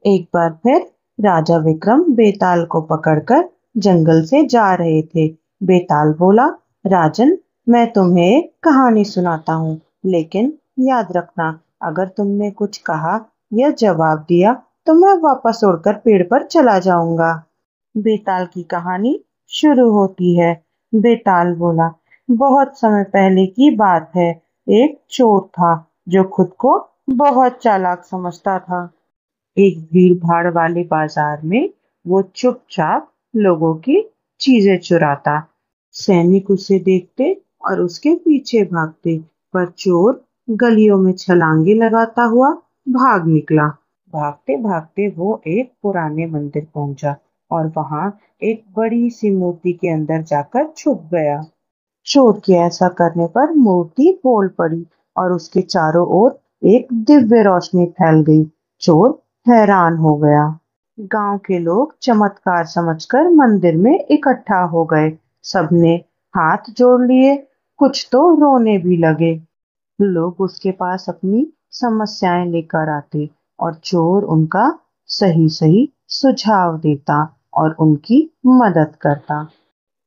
एक बार फिर राजा विक्रम बेताल को पकड़कर जंगल से जा रहे थे। बेताल बोला, राजन, मैं तुम्हें एक कहानी सुनाता हूँ, लेकिन याद रखना, अगर तुमने कुछ कहा या जवाब दिया तो मैं वापस उड़कर पेड़ पर चला जाऊंगा। बेताल की कहानी शुरू होती है। बेताल बोला, बहुत समय पहले की बात है। एक चोर था जो खुद को बहुत चालाक समझता था। एक भीड़ भाड़ वाले बाजार में वो चुपचाप लोगों की चीजें चुराता। सैनिक उसे देखते और उसके पीछे भागते, पर चोर गलियों में छलांगे लगाता हुआ भाग निकला। भागते भागते वो एक पुराने मंदिर पहुंचा और वहां एक बड़ी सी मूर्ति के अंदर जाकर छुप गया। चोर के ऐसा करने पर मूर्ति बोल पड़ी और उसके चारों ओर एक दिव्य रोशनी फैल गई। चोर हैरान हो गया। गांव के लोग चमत्कार समझकर मंदिर में इकट्ठा हो गए। सबने हाथ जोड़ लिए, कुछ तो रोने भी लगे। लोग उसके पास अपनी समस्याएं लेकर आते और चोर उनका सही सही सुझाव देता और उनकी मदद करता।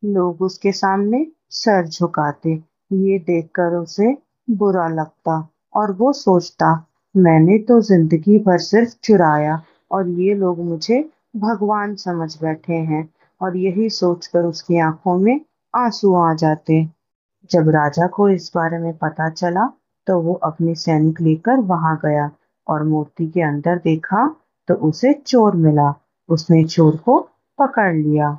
लोग उसके सामने सर झुकाते। ये देखकर उसे बुरा लगता और वो सोचता, मैंने तो जिंदगी भर सिर्फ चुराया और ये लोग मुझे भगवान समझ बैठे हैं। और यही सोचकर उसकी आंखों में आंसू आ जाते। जब राजा को इस बारे में पता चला तो वो अपने सैनिक लेकर वहां गया और मूर्ति के अंदर देखा तो उसे चोर मिला। उसने चोर को पकड़ लिया।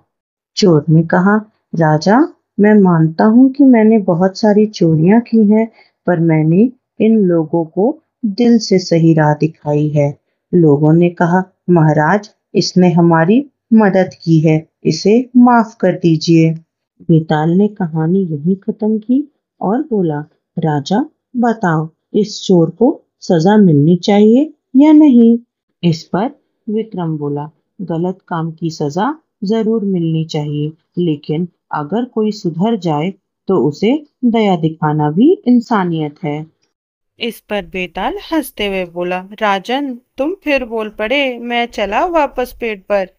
चोर ने कहा, राजा, मैं मानता हूँ कि मैंने बहुत सारी चोरियां की हैं, पर मैंने इन लोगों को दिल से सही राह दिखाई है। लोगों ने कहा, महाराज, इसने हमारी मदद की है, इसे माफ कर दीजिए। बेताल ने कहानी यहीं खत्म की और बोला, राजा, बताओ, इस चोर को सजा मिलनी चाहिए या नहीं? इस पर विक्रम बोला, गलत काम की सजा जरूर मिलनी चाहिए, लेकिन अगर कोई सुधर जाए तो उसे दया दिखाना भी इंसानियत है। इस पर बेताल हंसते हुए बोला, राजन, तुम फिर बोल पड़े। मैं चला वापस पेड़ पर।